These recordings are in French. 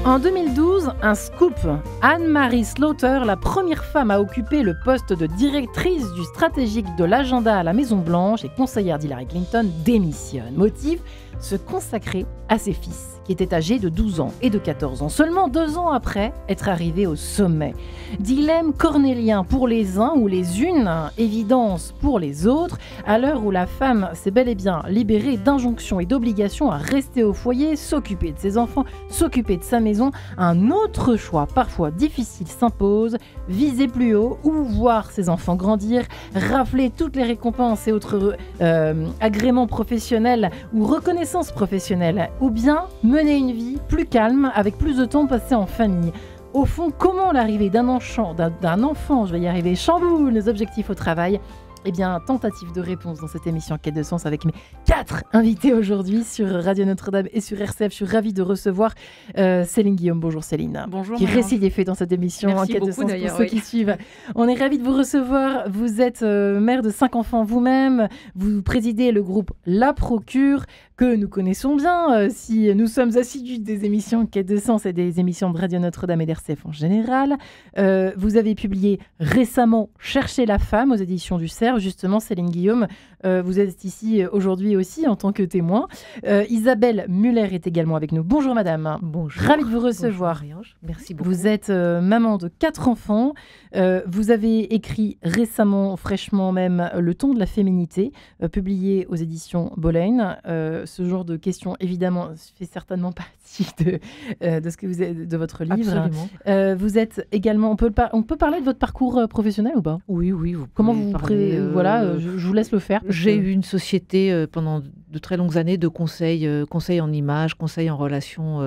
En 2012, un scoop. Anne-Marie Slaughter, la première femme à occuper le poste de directrice du stratégique de l'agenda à la Maison-Blanche et conseillère d'Hillary Clinton, démissionne. Motif : se consacrer à ses fils, qui étaient âgés de 12 ans et de 14 ans, seulement 2 ans après être arrivés au sommet. Dilemme cornélien pour les uns ou les unes, évidence pour les autres, à l'heure où la femme s'est bel et bien libérée d'injonctions et d'obligations à rester au foyer, s'occuper de ses enfants, s'occuper de sa maison, un autre choix parfois difficile s'impose, viser plus haut ou voir ses enfants grandir, rafler toutes les récompenses et autres agréments professionnels ou reconnaissance professionnelle, ou bien mener une vie plus calme avec plus de temps passé en famille. Au fond, comment l'arrivée d'un enfant, chamboule nos objectifs au travail ? Eh bien, tentative de réponse dans cette émission Quête de sens avec mes 4 invités aujourd'hui sur Radio Notre-Dame et sur RCF. Je suis ravie de recevoir Céline Guillaume. Bonjour Céline. Bonjour. Qui récite et fait dans cette émission Merci Quête de sens d'ailleurs, pour ceux qui suivent. On est ravis de vous recevoir. Vous êtes mère de 5 enfants vous-même. Vous présidez le groupe La Procure que nous connaissons bien si nous sommes assidus des émissions Quête de sens et des émissions de Radio Notre-Dame et d'RCF en général. Vous avez publié récemment Chercher la femme aux éditions du Cerf. Justement, Céline Guillaume, vous êtes ici aujourd'hui aussi en tant que témoin. Isabelle Muller est également avec nous. Bonjour madame. Bonjour. Ravie de vous recevoir. Bonjour, merci beaucoup. Vous êtes maman de 4 enfants. Vous avez écrit récemment, fraîchement même, Le ton de la féminité, publié aux éditions Bollène. Ce genre de questions, évidemment, fait certainement partie de ce que vous êtes, de votre livre. Absolument. Vous êtes également... On peut parler de votre parcours professionnel ou pas ? Oui, vous Comment pouvez vous parler, voilà, je vous laisse le faire. J'ai eu une société pendant de très longues années de conseils en images, conseils en relations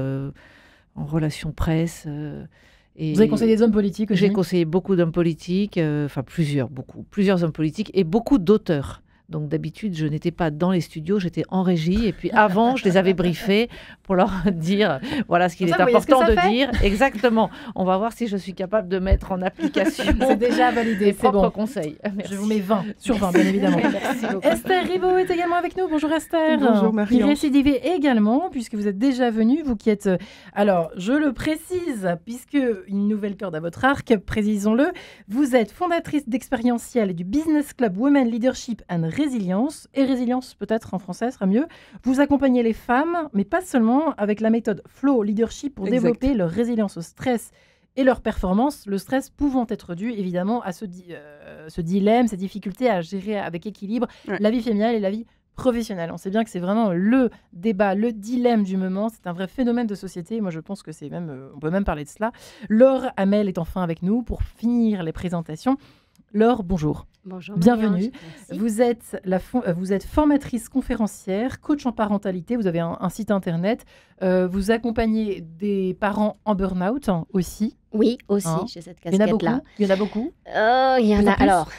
presse. Vous avez conseillé des hommes politiques aussi ? J'ai conseillé beaucoup d'hommes politiques, plusieurs hommes politiques et beaucoup d'auteurs. Donc d'habitude, je n'étais pas dans les studios, j'étais en régie. Et puis avant, je les avais briefés pour leur dire voilà ce qu'il est important de dire. Exactement. On va voir si je suis capable de mettre en application. C'est déjà validé, mes c'est propres bon. conseils. Merci. Je vous mets 20 sur 20, bien évidemment. Merci beaucoup. Esther Ribaud est également avec nous. Bonjour Esther. Bonjour Marion. Qui récidivez également, puisque vous êtes déjà venue, vous qui êtes... Alors, je le précise, puisque une nouvelle corde à votre arc, précisons-le, vous êtes fondatrice d'Expérientiel et du Business Club Women Leadership and Résilience, et résilience peut-être en français sera mieux. Vous accompagnez les femmes, mais pas seulement, avec la méthode Flow Leadership pour développer leur résilience au stress et leur performance, le stress pouvant être dû évidemment à ce dilemme, ces difficultés à gérer avec équilibre la vie familiale et la vie professionnelle. On sait bien que c'est vraiment le débat, le dilemme du moment. C'est un vrai phénomène de société. Moi, je pense que c'est même, on peut même parler de cela. Laure Hamel est enfin avec nous pour finir les présentations. Laure, bonjour. Bonjour. Bienvenue. Merci. Vous êtes formatrice conférencière, coach en parentalité. Vous avez un site internet. Vous accompagnez des parents en burn-out aussi. Oui, aussi, j'ai cette casquette-là. Il y en a beaucoup. Il y en a. Alors,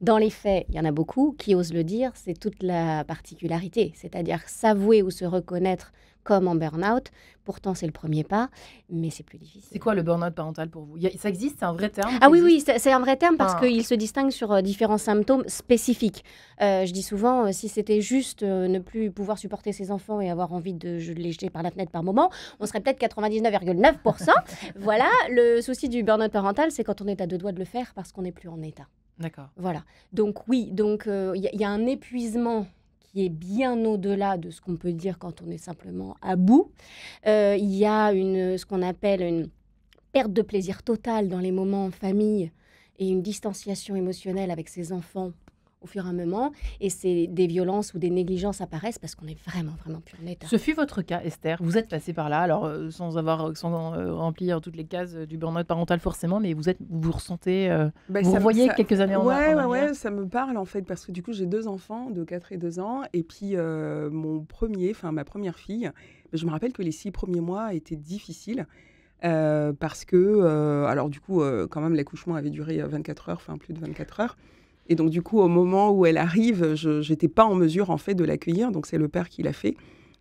dans les faits, il y en a beaucoup. Qui osent le dire, c'est toute la particularité. C'est-à-dire s'avouer ou se reconnaître comme en burn-out. Pourtant, c'est le premier pas, mais c'est plus difficile. C'est quoi le burn-out parental pour vous ? Ça existe ? C'est un vrai terme ? Ah oui, c'est un vrai terme parce qu'il se distingue sur différents symptômes spécifiques. Je dis souvent, si c'était juste ne plus pouvoir supporter ses enfants et avoir envie de les jeter par la fenêtre par moment, on serait peut-être 99,9%. Voilà, le souci du burn-out parental, c'est quand on est à 2 doigts de le faire parce qu'on n'est plus en état. D'accord. Voilà. Donc oui, il y a un épuisement qui est bien au-delà de ce qu'on peut dire quand on est simplement à bout. Il y a ce qu'on appelle une perte de plaisir totale dans les moments en famille et une distanciation émotionnelle avec ses enfants au fur et à mesure. Et c'est des violences ou des négligences apparaissent parce qu'on est vraiment plus en état. Ce fut votre cas, Esther. Vous êtes passée par là, alors sans remplir toutes les cases du burn-out parental forcément, mais vous ressentez, vous voyez quelques années en arrière. Ouais, ça me parle en fait, parce que du coup j'ai 2 enfants de 4 et 2 ans, et puis ma première fille, je me rappelle que les 6 premiers mois étaient difficiles. Parce que, alors du coup, quand même, l'accouchement avait duré 24 heures, plus de 24 heures. Et donc, du coup, au moment où elle arrive, je n'étais pas en mesure, en fait, de l'accueillir. Donc, c'est le père qui l'a fait.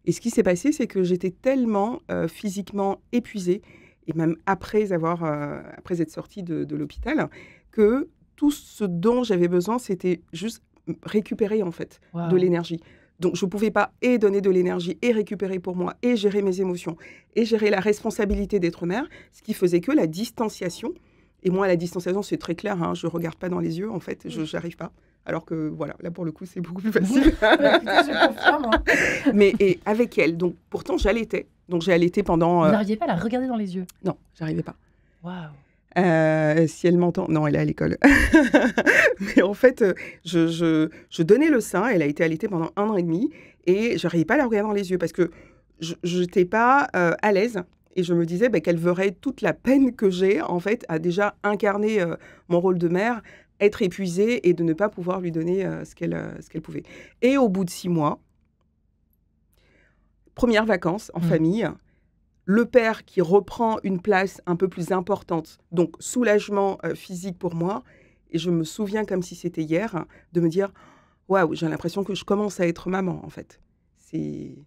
Et ce qui s'est passé, c'est que j'étais tellement physiquement épuisée, et même après être sortie de l'hôpital, que tout ce dont j'avais besoin, c'était juste récupérer, en fait, de l'énergie. Donc, je ne pouvais pas et donner de l'énergie et récupérer pour moi et gérer mes émotions et gérer la responsabilité d'être mère, ce qui faisait que la distanciation, et moi, la distanciation, c'est très clair, hein, je ne regarde pas dans les yeux, en fait, je n'arrive pas. Alors que, voilà, là, pour le coup, c'est beaucoup plus facile. Écoutez, je confirme. Hein. Mais et avec elle, donc, pourtant, j'allaitais. Donc, j'ai allaité pendant... Vous n'arriviez pas à la regarder dans les yeux? Non, j'arrivais pas. Waouh. Si elle m'entend... Non, elle est à l'école. Mais en fait, je donnais le sein. Elle a été allaitée pendant 1 an et demi. Et je n'arrivais pas à la regarder dans les yeux parce que je n'étais pas à l'aise. Et je me disais qu'elle verrait toute la peine que j'ai, en fait, à déjà incarner mon rôle de mère, être épuisée et de ne pas pouvoir lui donner ce qu'elle pouvait. Et au bout de 6 mois, premières vacances en famille, le père qui reprend une place un peu plus importante, donc soulagement physique pour moi. Et je me souviens comme si c'était hier, de me dire « Waouh, j'ai l'impression que je commence à être maman, en fait. » C'est...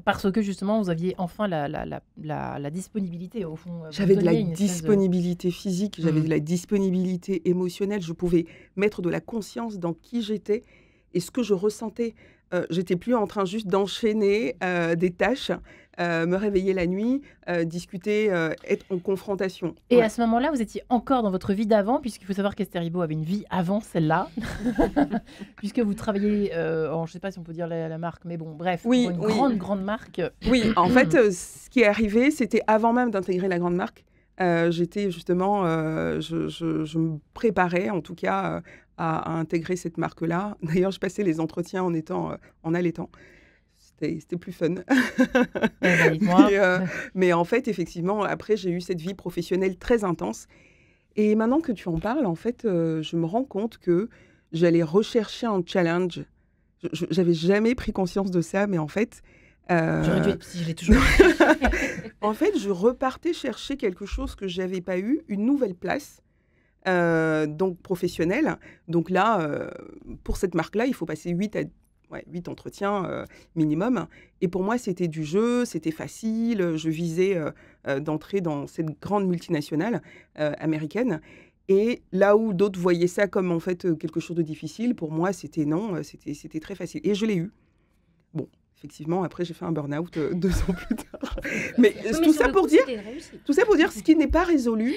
Parce que justement, vous aviez enfin la disponibilité, au fond. J'avais de la disponibilité physique, j'avais de la disponibilité émotionnelle. Je pouvais mettre de la conscience dans qui j'étais et ce que je ressentais. J'étais plus en train juste d'enchaîner des tâches, me réveiller la nuit, discuter, être en confrontation. Et à ce moment-là, vous étiez encore dans votre vie d'avant, puisqu'il faut savoir qu'Esther Ribot avait une vie avant celle-là, puisque vous travaillez, je ne sais pas si on peut dire la marque, mais bon, bref, oui, une grande marque. Oui, en fait, ce qui est arrivé, c'était avant même d'intégrer la grande marque. J'étais justement, je me préparais en tout cas à intégrer cette marque-là. D'ailleurs, je passais les entretiens en allaitant. C'était plus fun. Mais en fait, effectivement, après, j'ai eu cette vie professionnelle très intense. Et maintenant que tu en parles, en fait, je me rends compte que j'allais rechercher un challenge. J'avais jamais pris conscience de ça, mais en fait... J'aurais dû être psy, je l'ai toujours. En fait, je repartais chercher quelque chose que je n'avais pas eu, une nouvelle place, donc professionnelle. Donc là, pour cette marque-là, il faut passer 8 entretiens minimum. Et pour moi, c'était du jeu, c'était facile. Je visais d'entrer dans cette grande multinationale américaine. Et là où d'autres voyaient ça comme en fait quelque chose de difficile, pour moi, c'était non, c'était très facile. Et je l'ai eu. Bon. Effectivement, après, j'ai fait un burn-out 2 ans plus tard. Mais tout ça pour dire ce qui n'est pas résolu,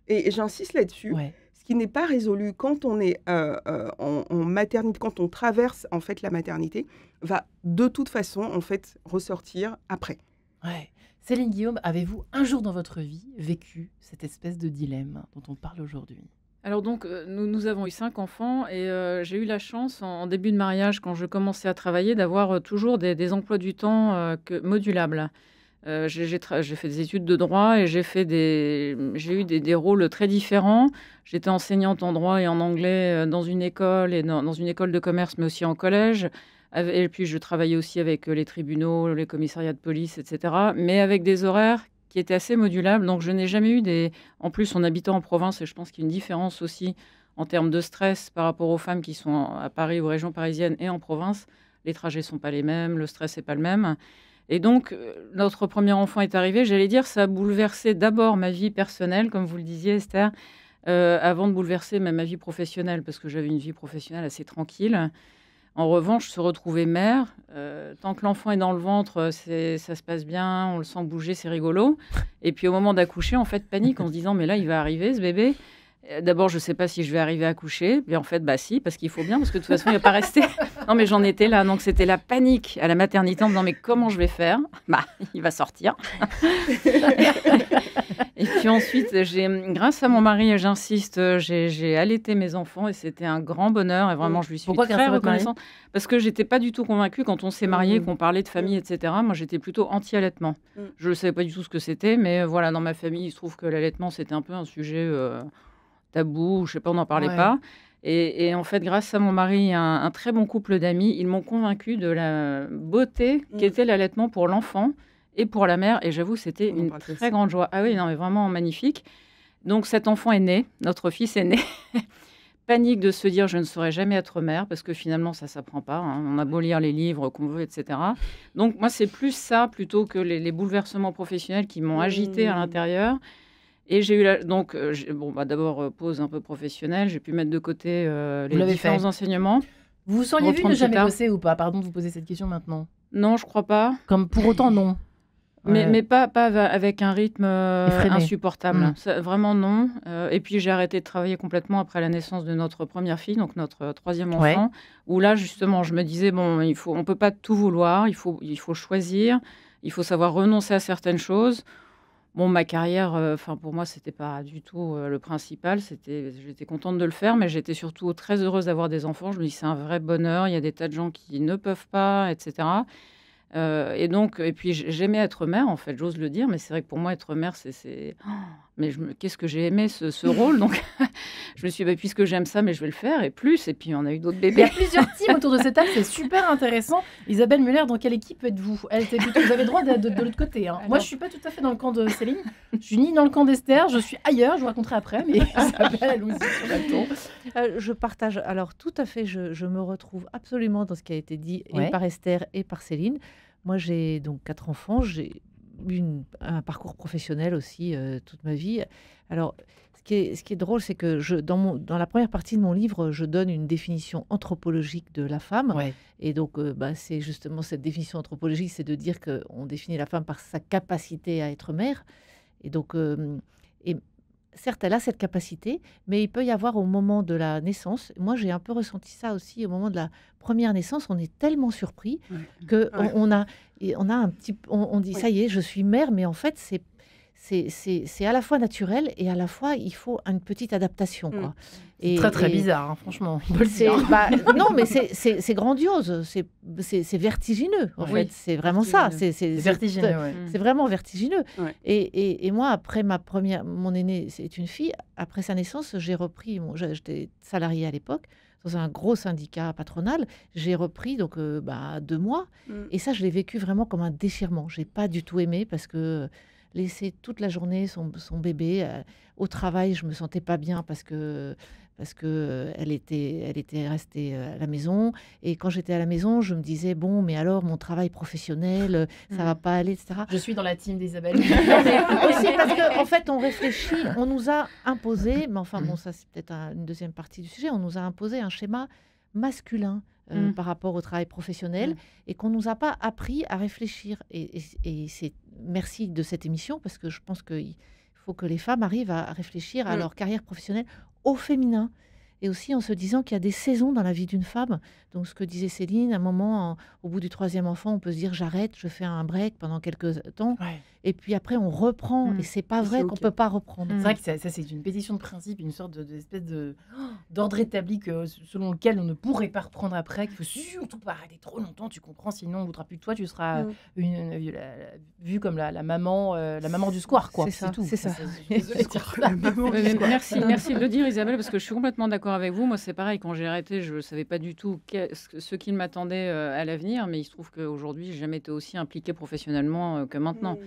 et j'insiste là-dessus, ce qui n'est pas résolu quand on est en maternité, quand on traverse en fait la maternité, va de toute façon en fait ressortir après. Ouais. Céline Guillaume, avez-vous un jour dans votre vie vécu cette espèce de dilemme dont on parle aujourd'hui ? Alors donc, nous avons eu 5 enfants et j'ai eu la chance, en début de mariage, quand je commençais à travailler, d'avoir toujours des emplois du temps modulables. J'ai fait des études de droit et j'ai eu des rôles très différents. J'étais enseignante en droit et en anglais dans une école, et dans une école de commerce, mais aussi en collège. Et puis, je travaillais aussi avec les tribunaux, les commissariats de police, etc., mais avec des horaires qui était assez modulable. Donc, je n'ai jamais eu En plus, en habitant en province, et je pense qu'il y a une différence aussi en termes de stress par rapport aux femmes qui sont à Paris ou région parisienne et en province. Les trajets ne sont pas les mêmes, le stress n'est pas le même. Et donc, notre premier enfant est arrivé. J'allais dire, ça a bouleversé d'abord ma vie personnelle, comme vous le disiez, Esther, avant de bouleverser ma vie professionnelle, parce que j'avais une vie professionnelle assez tranquille. En revanche, se retrouver mère, tant que l'enfant est dans le ventre, ça se passe bien, on le sent bouger, c'est rigolo. Et puis au moment d'accoucher, en fait, panique en se disant, mais là, il va arriver, ce bébé. D'abord, je ne sais pas si je vais arriver à accoucher. Mais en fait, si, parce qu'il faut bien, parce que de toute façon, il ne va pas rester. Non, mais j'en étais là. Donc, c'était la panique à la maternité en me disant, mais comment je vais faire ? Il va sortir. Et puis ensuite, grâce à mon mari, j'insiste, j'ai allaité mes enfants et c'était un grand bonheur. Et vraiment, je lui suis très reconnaissante. Parce que je n'étais pas du tout convaincue quand on s'est mariés, qu'on parlait de famille, etc. Moi, j'étais plutôt anti-allaitement. Je ne savais pas du tout ce que c'était, mais voilà, dans ma famille, il se trouve que l'allaitement, c'était un peu un sujet tabou, je ne sais pas, on n'en parlait pas. Et en fait, grâce à mon mari et un très bon couple d'amis, ils m'ont convaincue de la beauté qu'était l'allaitement pour l'enfant et pour la mère. Et j'avoue, c'était une très grande joie. Ah oui, non, mais vraiment magnifique. Donc, cet enfant est né, notre fils est né. Panique de se dire, je ne saurais jamais être mère, parce que finalement, ça ne s'apprend pas. On a beau lire les livres qu'on veut, etc. Donc, moi, c'est plus ça, plutôt que les bouleversements professionnels qui m'ont agitée à l'intérieur. Et j'ai eu d'abord pause un peu professionnelle. J'ai pu mettre de côté les différents enseignements. Vous seriez vu reprendre ne plus jamais tard. bosser ou pas? Pardon de vous poser cette question maintenant. Non, je crois pas. Comme pour autant, non. Mais pas avec un rythme Effréné. insupportable. Vraiment non. Et puis j'ai arrêté de travailler complètement après la naissance de notre première fille, donc notre troisième Ouais. enfant, où là justement je me disais, bon, on peut pas tout vouloir, il faut choisir, il faut savoir renoncer à certaines choses. Bon, ma carrière, pour moi, c'était pas du tout le principal. J'étais contente de le faire, mais j'étais surtout très heureuse d'avoir des enfants. Je me dis, c'est un vrai bonheur. Il y a des tas de gens qui ne peuvent pas, etc. Et puis j'aimais être mère, en fait, j'ose le dire, mais c'est vrai que pour moi, être mère, mais qu'est-ce que j'ai aimé ce rôle. Donc, je me suis dit, puisque j'aime ça, mais je vais le faire, et plus. Et puis, on a eu d'autres Il y bébés. a plusieurs teams autour de cette table, c'est super intéressant. Isabelle Muller, dans quelle équipe êtes-vous? Vous avez le droit d'être de l'autre côté. Hein. Moi, je suis pas tout à fait dans le camp de Céline. Je suis ni dans le camp d'Esther, je suis ailleurs, je vous raconterai après, mais Isabelle, allons-y sur la ton. Je partage. Alors, tout à fait, je me retrouve absolument dans ce qui a été dit Ouais. et par Esther et par Céline. Moi, j'ai donc 4 enfants. J'ai eu un parcours professionnel aussi toute ma vie. Alors, ce qui est drôle, c'est que dans la première partie de mon livre, je donne une définition anthropologique de la femme. Ouais. Et donc, c'est justement cette définition anthropologique, c'est de dire qu'on définit la femme par sa capacité à être mère. Et donc, certes, elle a cette capacité, mais il peut y avoir au moment de la naissance, moi j'ai un peu ressenti ça aussi au moment de la première naissance, on est tellement surpris que Ouais. on a un petit, on dit Oui. ça y est, je suis mère, mais en fait c'est à la fois naturel et à la fois il faut une petite adaptation, quoi. C'est très très bizarre, hein, franchement. On peut le dire. Non, mais c'est grandiose, c'est vertigineux. En Oui. fait, c'est vraiment ça. Vertigineux. C'est vertigineux, ouais. C'est vraiment vertigineux. Ouais. Et moi, après mon aînée, c'est une fille, après sa naissance, j'ai repris, j'étais salariée à l'époque, dans un gros syndicat patronal, j'ai repris donc 2 mois. Et ça, je l'ai vécu vraiment comme un déchirement. J'ai pas du tout aimé parce que laisser toute la journée son bébé au travail, je me sentais pas bien parce que elle était restée à la maison. Et quand j'étais à la maison, je me disais, bon, mais alors, mon travail professionnel, ça va pas aller, etc. Je suis dans la team d'Isabelle. Non, mais aussi parce qu'en fait, on réfléchit, on nous a imposé, mais enfin, bon, ça, c'est peut-être une deuxième partie du sujet, on nous a imposé un schéma masculin par rapport au travail professionnel et qu'on nous a pas appris à réfléchir. Et c'est merci de cette émission parce que je pense qu'il faut que les femmes arrivent à réfléchir à leur carrière professionnelle au féminin et aussi en se disant qu'il y a des saisons dans la vie d'une femme. Donc ce que disait Céline, à un moment, au bout du 3e enfant, on peut se dire j'arrête, je fais un break pendant quelques temps et puis après on reprend et c'est pas vrai qu'on peut pas reprendre. C'est vrai que ça c'est une pétition de principe, une sorte d'espèce d'ordre établi selon lequel on ne pourrait pas reprendre après, qu'il faut surtout pas arrêter trop longtemps, tu comprends, sinon on ne voudra plus de toi, tu seras vue comme la maman du square, quoi. C'est tout. C'est ça. Merci de le dire, Isabelle, parce que je suis complètement d'accord avec vous. Moi, c'est pareil, quand j'ai arrêté, je ne savais pas du tout ce qui m'attendait à l'avenir, mais il se trouve qu'aujourd'hui, je n'ai jamais été aussi impliquée professionnellement que maintenant.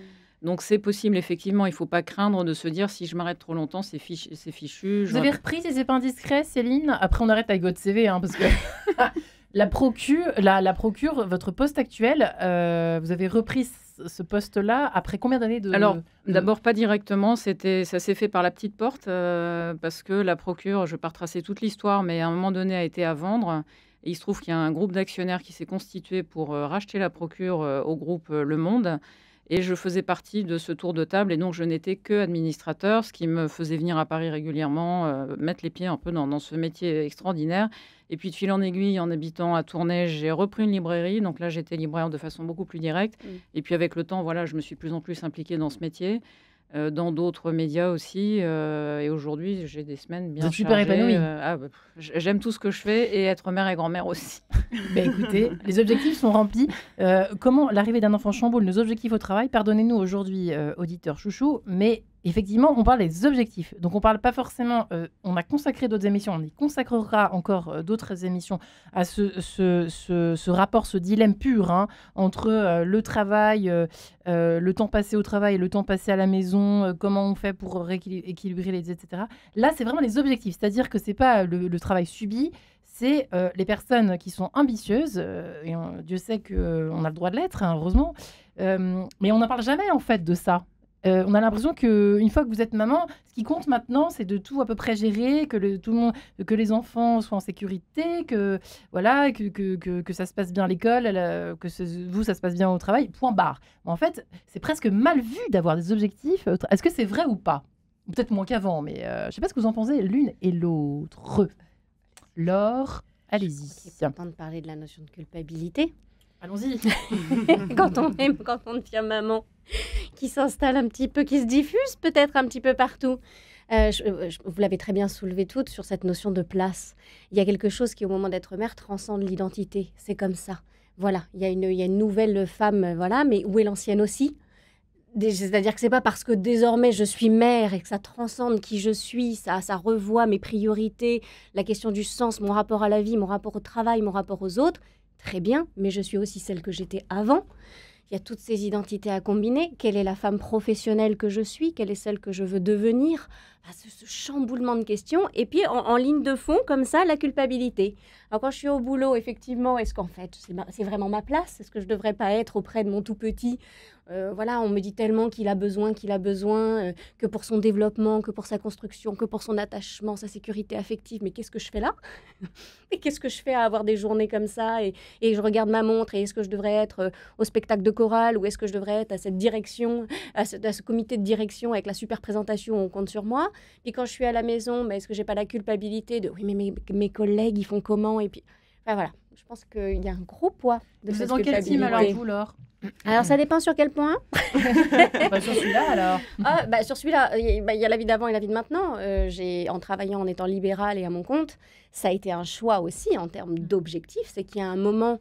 Donc, c'est possible, effectivement. Il ne faut pas craindre de se dire, si je m'arrête trop longtemps, c'est fichu. Vous avez repris ces épins discrets, Céline? Après, on arrête avec votre CV, hein, parce que... La procure, votre poste actuel, vous avez repris ce poste-là après combien d'années de... Alors, d'abord, pas directement. Ça s'est fait par la petite porte, parce que la procure, je ne vais pas retracer toute l'histoire, mais à un moment donné, a été à vendre. Et il se trouve qu'il y a un groupe d'actionnaires qui s'est constitué pour racheter la procure au groupe Le Monde. Et je faisais partie de ce tour de table. Et donc, je n'étais que administrateur, ce qui me faisait venir à Paris régulièrement, mettre les pieds un peu dans ce métier extraordinaire. Et puis, de fil en aiguille, en habitant à Tournai, j'ai repris une librairie. Donc là, j'étais libraire de façon beaucoup plus directe. Et puis, avec le temps, voilà, je me suis de plus en plus impliquée dans ce métier, dans d'autres médias aussi. Et aujourd'hui, j'ai des semaines bien chargées. Super épanouie. J'aime tout ce que je fais et être mère et grand-mère aussi. Écoutez, les objectifs sont remplis. Comment l'arrivée d'un enfant chamboule nos objectifs au travail? Pardonnez-nous aujourd'hui, auditeurs chouchous, mais effectivement, on parle des objectifs. Donc, on parle pas forcément... on a consacré d'autres émissions, on y consacrera encore d'autres émissions à ce rapport, ce dilemme pur entre le travail, le temps passé au travail et le temps passé à la maison, comment on fait pour équilibrer les... etc. Là, c'est vraiment les objectifs. C'est-à-dire que c'est pas le travail subi, c'est les personnes qui sont ambitieuses, et Dieu sait qu'on a le droit de l'être, heureusement, mais on n'en parle jamais en fait de ça. On a l'impression qu'une fois que vous êtes maman, ce qui compte maintenant, c'est de tout à peu près gérer, tout le monde, que les enfants soient en sécurité, voilà, que ça se passe bien à l'école, vous, ça se passe bien au travail, point barre. En fait, c'est presque mal vu d'avoir des objectifs. Est-ce que c'est vrai ou pas? Peut-être moins qu'avant, mais je ne sais pas ce que vous en pensez l'une et l'autre. Laure, allez-y. C'est important de parler de la notion de culpabilité. Allons-y. quand on devient maman, qui s'installe un petit peu, qui se diffuse peut-être un petit peu partout. Vous l'avez très bien soulevé toutes sur cette notion de place. Il y a quelque chose qui, au moment d'être mère, transcende l'identité. C'est comme ça. Voilà, il y a une nouvelle femme, voilà, mais où est l'ancienne aussi? C'est-à-dire que c'est pas parce que désormais je suis mère et que ça transcende qui je suis, ça revoit mes priorités, la question du sens, mon rapport à la vie, mon rapport au travail, mon rapport aux autres. Très bien, mais je suis aussi celle que j'étais avant. Il y a toutes ces identités à combiner. Quelle est la femme professionnelle que je suis? Quelle est celle que je veux devenir? Ce chamboulement de questions. Et puis, en ligne de fond, comme ça, la culpabilité. Alors, quand je suis au boulot, effectivement, est-ce qu'en fait, c'est vraiment ma place? Est-ce que je ne devrais pas être auprès de mon tout petit? Voilà, on me dit tellement qu'il a besoin, que pour son développement, que pour sa construction, que pour son attachement, sa sécurité affective. Mais qu'est-ce que je fais là? Et qu'est-ce que je fais à avoir des journées comme ça? Et je regarde ma montre, et est-ce que je devrais être au spectacle de chorale, ou est-ce que je devrais être à cette direction, à ce comité de direction avec la super présentation où on compte sur moi? Puis quand je suis à la maison, est-ce que j'ai pas la culpabilité de oui, mais mes collègues, ils font comment? Et puis, enfin, voilà, je pense qu'il y a un gros poids de cette culpabilité. Vous êtes dans quel team alors, vous, Laure? Alors, ça dépend sur quel point. Sur celui-là, alors. Sur celui-là, il y a la vie d'avant et la vie de maintenant. En travaillant, en étant libérale et à mon compte, ça a été un choix aussi en termes d'objectifs. C'est qu'il y a un moment,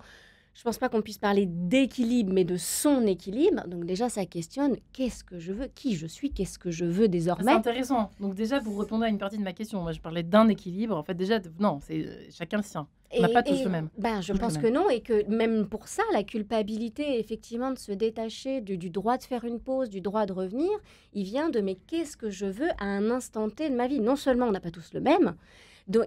je ne pense pas qu'on puisse parler d'équilibre, mais de son équilibre. Donc déjà, ça questionne qu'est-ce que je veux, qui je suis, qu'est-ce que je veux désormais. C'est intéressant. Donc déjà, vous répondez à une partie de ma question. Moi, je parlais d'un équilibre. En fait, déjà, non, c'est chacun le sien. On n'a pas tous le même. Je pense que non, et que même pour ça, la culpabilité, effectivement, de se détacher du droit de faire une pause, du droit de revenir, il vient de mais qu'est-ce que je veux à un instant T de ma vie? Non seulement on n'a pas tous le même,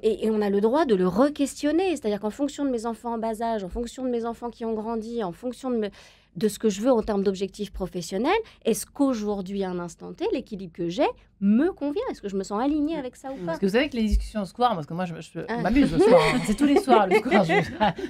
et on a le droit de le re-questionner, c'est-à-dire qu'en fonction de mes enfants en bas âge, en fonction de mes enfants qui ont grandi, en fonction de ce que je veux en termes d'objectifs professionnels, est-ce qu'aujourd'hui, à un instant T, l'équilibre que j'ai me convient? Est-ce que je me sens alignée avec ça ou pas? Parce que vous savez que les discussions au square, parce que moi, je m'amuse le soir. Hein. C'est tous les soirs, le square.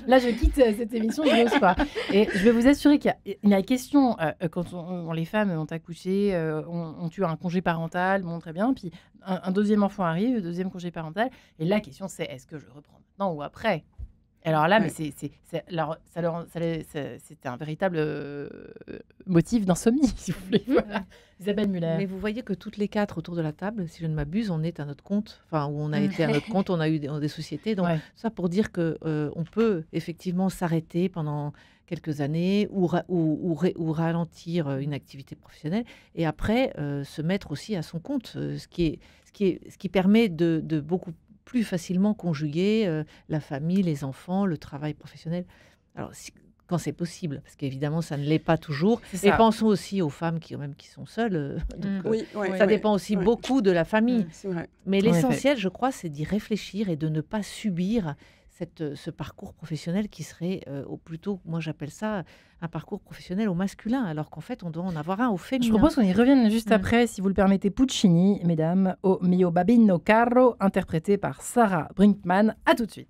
Là, je quitte cette émission, je vais au square. Et je vais vous assurer qu'il y a une question, quand les femmes ont accouché, ont eu un congé parental, bon, très bien, puis un deuxième enfant arrive, deuxième congé parental, et la question, c'est est-ce que je reprends maintenant ou après? Alors là, mais c'est un véritable motif d'insomnie, si vous voulez. Voilà. Isabelle Muller. Mais vous voyez que toutes les quatre autour de la table, si je ne m'abuse, on est à notre compte. Enfin, où on a été à notre compte, on a eu des sociétés. Donc, ça pour dire que on peut effectivement s'arrêter pendant quelques années ou ralentir une activité professionnelle et après se mettre aussi à son compte, ce qui permet de beaucoup plus facilement conjuguer la famille, les enfants, le travail professionnel. Alors, quand c'est possible, parce qu'évidemment, ça ne l'est pas toujours. Et pensons aussi aux femmes qui sont seules. Ça dépend aussi beaucoup de la famille. C'est vrai. Mais l'essentiel, je crois, c'est d'y réfléchir et de ne pas subir ce parcours professionnel qui serait plutôt, moi j'appelle ça un parcours professionnel au masculin, alors qu'en fait on doit en avoir un au féminin. Je propose qu'on y revienne juste après, si vous le permettez, Puccini, mesdames, au Mio Babino Caro, interprété par Sarah Brinkman. À tout de suite.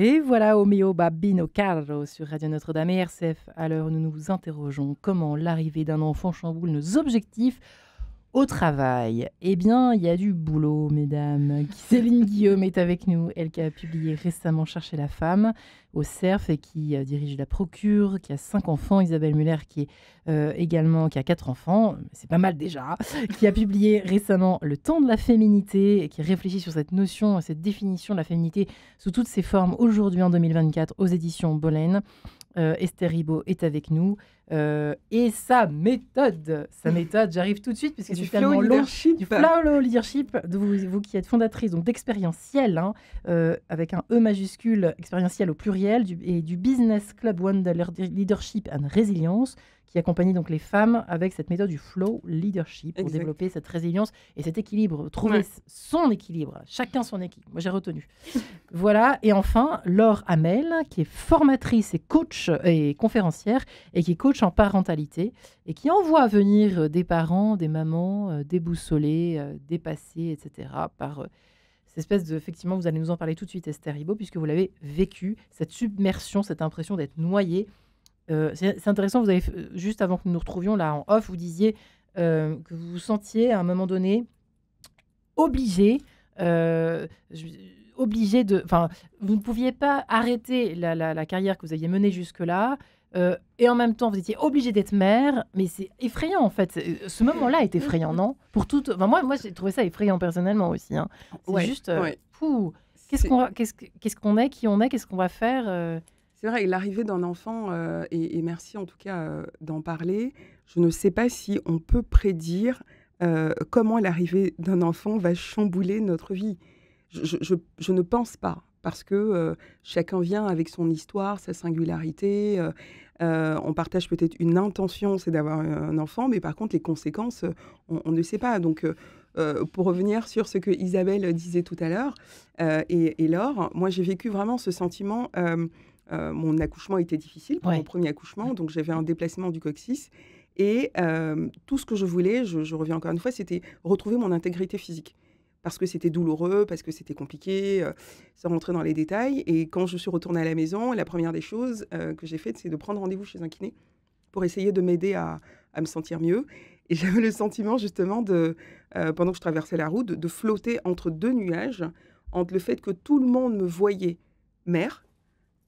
Et voilà, O mio babbino caro sur Radio Notre-Dame et RCF. À l'heure où nous nous interrogeons comment l'arrivée d'un enfant chamboule nos objectifs au travail. Eh bien, il y a du boulot, mesdames. Céline Guillaume est avec nous, elle qui a publié récemment Chercher la femme au CERF et qui dirige la Procure, qui a 5 enfants. Isabelle Muller qui est également, qui a 4 enfants, c'est pas mal déjà, qui a publié récemment Le temps de la féminité et qui réfléchit sur cette notion, cette définition de la féminité sous toutes ses formes aujourd'hui en 2024 aux éditions Bollen. Esther Ribot est avec nous et sa méthode, j'arrive tout de suite parce que c'est tellement long, du flow leadership, de vous qui êtes fondatrice donc d'Expérientiel, avec un E majuscule, expérientiel au pluriel, et du Business Club Wonder Leadership and Resilience, qui accompagne donc les femmes avec cette méthode du flow leadership pour développer cette résilience et cet équilibre, trouver son équilibre, chacun son équilibre. Moi, j'ai retenu. Voilà. Et enfin, Laure Hamel, qui est formatrice et coach et conférencière et qui est coach en parentalité et qui envoie venir des parents, des mamans déboussolés, dépassés, etc. par cette espèce de... Effectivement, vous allez nous en parler tout de suite, Esther Ribot, puisque vous l'avez vécu, cette submersion, cette impression d'être noyée. C'est intéressant, vous avez, juste avant que nous nous retrouvions là en off, vous disiez que vous vous sentiez à un moment donné obligé de... Enfin, vous ne pouviez pas arrêter la carrière que vous aviez menée jusque-là, et en même temps, vous étiez obligé d'être mère, mais c'est effrayant en fait. Ce moment-là est effrayant, non? Pour tout... Enfin, moi, j'ai trouvé ça effrayant personnellement aussi. Hein. C'est juste... Qu'est-ce qu'on est, qui on est, qu'est-ce qu'on va faire C'est vrai, l'arrivée d'un enfant, et merci en tout cas d'en parler, je ne sais pas si on peut prédire comment l'arrivée d'un enfant va chambouler notre vie. Je ne pense pas, parce que chacun vient avec son histoire, sa singularité. On partage peut-être une intention, c'est d'avoir un enfant, mais par contre, les conséquences, on ne sait pas. Donc, pour revenir sur ce que Isabelle disait tout à l'heure, et Laure, moi, j'ai vécu vraiment ce sentiment... mon accouchement était difficile, pour mon premier accouchement, donc j'avais un déplacement du coccyx. Et tout ce que je voulais, je reviens encore une fois, c'était retrouver mon intégrité physique. Parce que c'était douloureux, parce que c'était compliqué, sans rentrer dans les détails. Et quand je suis retournée à la maison, la première des choses que j'ai faites, c'est de prendre rendez-vous chez un kiné pour essayer de m'aider à me sentir mieux. Et j'avais le sentiment, justement, pendant que je traversais la route, de flotter entre 2 nuages, entre le fait que tout le monde me voyait mère,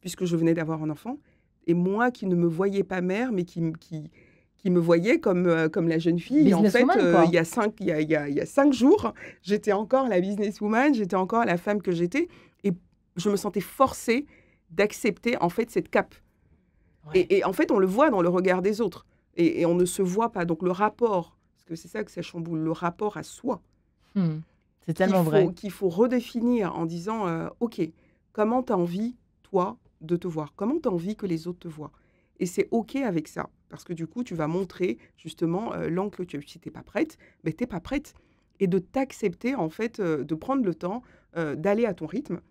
puisque je venais d'avoir un enfant, et moi qui ne me voyais pas mère, mais qui me voyait comme la jeune fille. Et en fait, il y a 5 jours, j'étais encore la businesswoman, j'étais encore la femme que j'étais, et je me sentais forcée d'accepter en fait cette cape. Ouais. Et en fait, on le voit dans le regard des autres, et on ne se voit pas. Donc le rapport, parce que c'est ça que ça chamboule, le rapport à soi. C'est tellement vrai. Qu'il faut redéfinir en disant, OK, comment tu as envie, toi, de te voir? Comment tu as envie que les autres te voient? Et c'est OK avec ça, parce que du coup, tu vas montrer justement l'angle que tu as. Si tu n'es pas prête, mais tu n'es pas prête. Et de t'accepter, en fait, de prendre le temps d'aller à ton rythme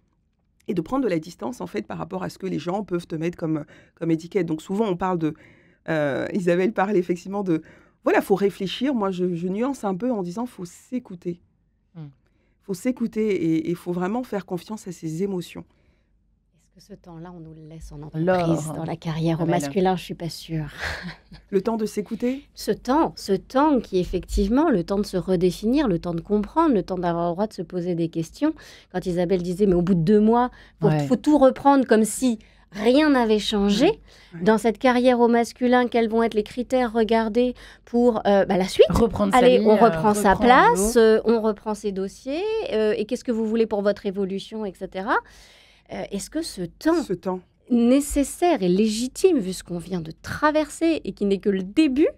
et de prendre de la distance, en fait, par rapport à ce que les gens peuvent te mettre comme étiquette. Donc souvent, on parle de... Isabelle parle effectivement de... Voilà, il faut réfléchir. Moi, je nuance un peu en disant qu'il faut s'écouter. Il faut s'écouter et il faut vraiment faire confiance à ses émotions. Que ce temps-là, on nous le laisse en entreprise, dans la carrière au masculin, je ne suis pas sûre. Le temps de s'écouter? Ce temps qui est effectivement le temps de se redéfinir, le temps de comprendre, le temps d'avoir le droit de se poser des questions. Quand Isabelle disait, mais au bout de 2 mois, il faut tout reprendre comme si rien n'avait changé. Dans cette carrière au masculin, quels vont être les critères regardés pour la suite? On reprend sa place, on reprend ses dossiers, et qu'est-ce que vous voulez pour votre évolution, etc. Est-ce que ce temps nécessaire et légitime, vu ce qu'on vient de traverser et qui n'est que le début,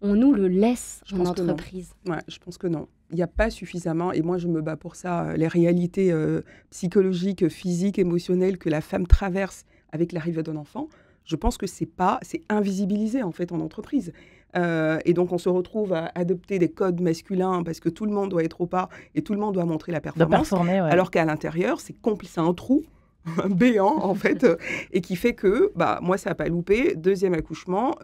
on nous le laisse en entreprise? Ouais, je pense que non. Il n'y a pas suffisamment, et moi je me bats pour ça, les réalités psychologiques, physiques, émotionnelles que la femme traverse avec l'arrivée d'un enfant. Je pense que c'est invisibilisé en fait en entreprise. Et donc on se retrouve à adopter des codes masculins parce que tout le monde doit être au pas et tout le monde doit montrer la performance. Alors qu'à l'intérieur, c'est un trou béant en fait, et qui fait que moi ça n'a pas loupé. 2e accouchement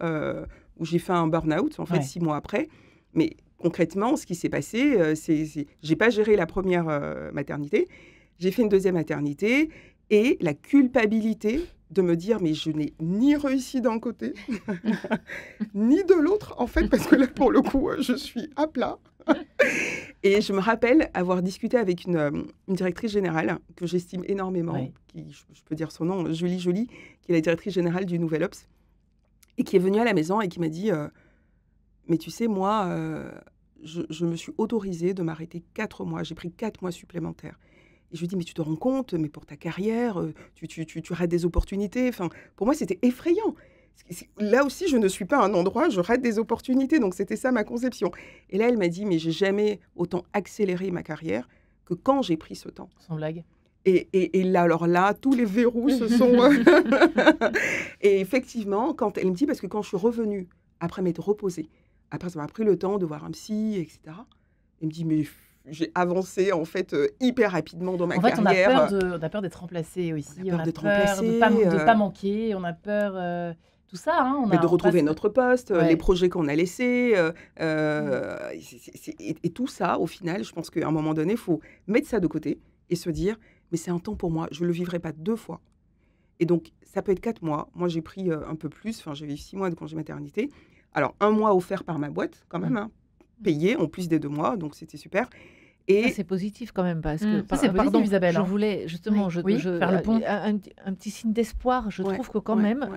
où j'ai fait un burn-out en fait 6 mois après. Mais concrètement, ce qui s'est passé, j'ai pas géré la première maternité. J'ai fait une 2e maternité. et la culpabilité de me dire, mais je n'ai ni réussi d'un côté, ni de l'autre, en fait, parce que là, pour le coup, je suis à plat. Et je me rappelle avoir discuté avec une directrice générale que j'estime énormément, qui, je peux dire son nom, Julie Joly, qui est la directrice générale du Nouvel Obs, et qui est venue à la maison et qui m'a dit mais tu sais, moi, je me suis autorisée de m'arrêter 4 mois. J'ai pris 4 mois supplémentaires. Et je lui dis, mais tu te rends compte, mais pour ta carrière, tu rates des opportunités. Enfin, pour moi, c'était effrayant. Là aussi, je ne suis pas à un endroit, je rate des opportunités. Donc, c'était ça ma conception. Et là, elle m'a dit, mais j'ai jamais autant accéléré ma carrière que quand j'ai pris ce temps. Sans blague. Et là, alors là, tous les verrous se sont... Et effectivement, quand elle me dit, parce que quand je suis revenue, après m'être reposée, après ça m'a pris le temps de voir un psy, etc., elle me dit, mais j'ai avancé en fait hyper rapidement dans ma carrière. On a peur d'être remplacé aussi. On a peur d'être remplacé, de pas manquer, on a peur... Tout ça, hein, de retrouver notre poste, les projets qu'on a laissés. Et tout ça, au final, je pense qu'à un moment donné, il faut mettre ça de côté et se dire, mais c'est un temps pour moi, je ne le vivrai pas 2 fois. Et donc, ça peut être 4 mois. Moi, j'ai pris un peu plus, enfin, j'ai eu 6 mois de congé maternité. Alors, 1 mois offert par ma boîte, quand même, hein, payé, en plus des 2 mois, donc c'était super. Et ça, c'est positif quand même, parce que... c'est positif, Isabelle. Je voulais justement faire le pont. Un petit signe d'espoir. Je trouve que quand même,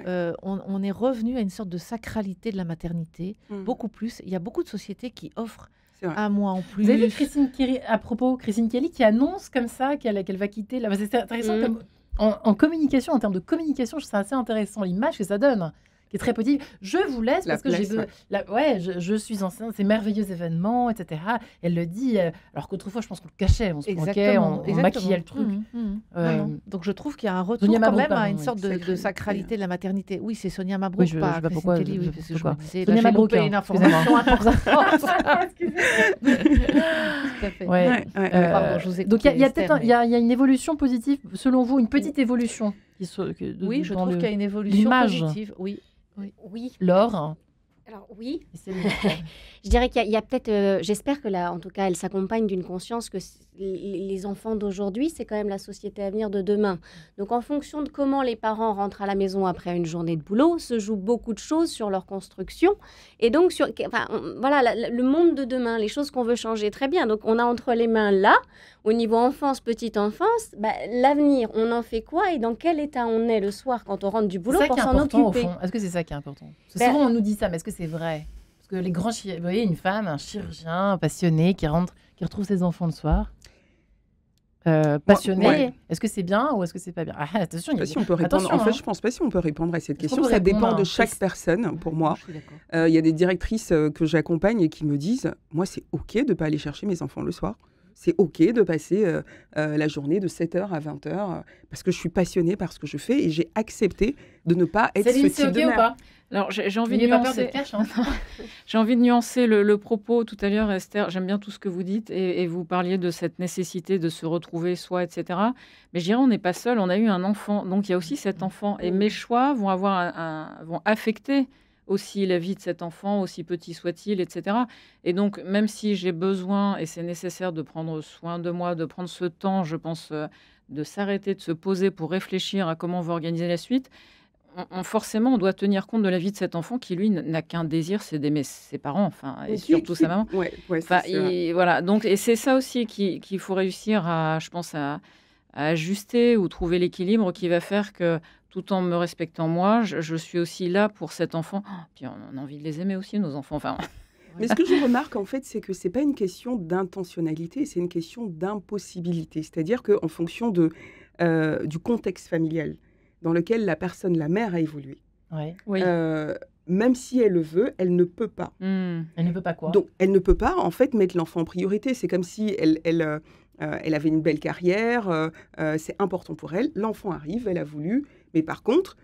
on est revenu à une sorte de sacralité de la maternité, beaucoup plus. Il y a beaucoup de sociétés qui offrent 1 mois en plus. Vous avez vu Christine Kelly, à propos, Christine Kelly qui annonce comme ça qu'elle va quitter... C'est intéressant comme... En communication, en termes de communication, je trouve ça assez intéressant, l'image que ça donne, qui est très positive. Je vous laisse parce que je suis enceinte, c'est merveilleux événement, etc. Elle le dit, alors qu'autrefois, je pense qu'on le cachait, on se planquait, on maquillait le truc. Donc je trouve qu'il y a un retour quand même à une sorte de sacralité de la maternité. Oui, c'est Sonia Mabrouk, je sais pas pourquoi. Sonia Mabrouk, une information importante. Pardon, je vous ai donc il y a peut-être il y a une évolution positive, selon vous, une petite évolution. Oui, je trouve qu'il y a une évolution positive. Oui. Laure. Alors oui, je dirais qu'il y a peut-être, j'espère que là, en tout cas, elle s'accompagne d'une conscience que les enfants d'aujourd'hui, c'est quand même la société à venir de demain. Donc en fonction de comment les parents rentrent à la maison après une journée de boulot, se jouent beaucoup de choses sur leur construction. Et donc, voilà, le monde de demain, les choses qu'on veut changer, très bien. Donc on a entre les mains là, au niveau enfance, petite enfance, l'avenir, on en fait quoi et dans quel état on est le soir quand on rentre du boulot pour s'en occuper. Est-ce que c'est ça qui est important? Souvent on nous dit ça, mais est-ce que c'est vrai? Parce que les grands vous voyez, une femme, un chirurgien passionné qui retrouve ses enfants le soir. Passionné, est-ce que c'est bien ou est-ce que c'est pas bien? Attention, on peut répondre. En fait, je pense pas si on peut répondre à cette question. Ça dépend de chaque personne. Pour moi, il y a des directrices que j'accompagne et qui me disent, moi, c'est ok de pas aller chercher mes enfants le soir. C'est ok de passer la journée de 7h à 20h parce que je suis passionnée par ce que je fais et j'ai accepté de ne pas être ce type de mère. Ou pas? Alors, j'ai envie de nuancer. J'ai envie de nuancer le propos tout à l'heure, Esther. J'aime bien tout ce que vous dites et vous parliez de cette nécessité de se retrouver soi, etc. Mais je dirais, on n'est pas seul. On a eu un enfant, donc il y a aussi cet enfant. Et mes choix vont vont affecter aussi la vie de cet enfant, aussi petit soit-il, etc. Et donc, même si j'ai besoin et c'est nécessaire de prendre soin de moi, de prendre ce temps, je pense, de s'arrêter, de se poser pour réfléchir à comment on va organiser la suite. Forcément, on doit tenir compte de la vie de cet enfant qui, lui, n'a qu'un désir, c'est d'aimer ses parents, enfin, et surtout sa maman. Voilà. Donc, et c'est ça aussi qu'il faut réussir à, je pense, à ajuster ou trouver l'équilibre qui va faire que, tout en me respectant moi, je suis aussi là pour cet enfant. Puis on a envie de les aimer aussi, nos enfants. Enfin. Mais ce que je remarque, en fait, c'est que c'est pas une question d'intentionnalité, c'est une question d'impossibilité. C'est-à-dire qu'en fonction du contexte familial dans lequel la mère a évolué. Même si elle le veut, elle ne peut pas. Elle ne peut pas quoi? Donc, elle ne peut pas, en fait, mettre l'enfant en priorité. C'est comme si elle avait une belle carrière, c'est important pour elle. L'enfant arrive, elle a voulu. Mais par contre,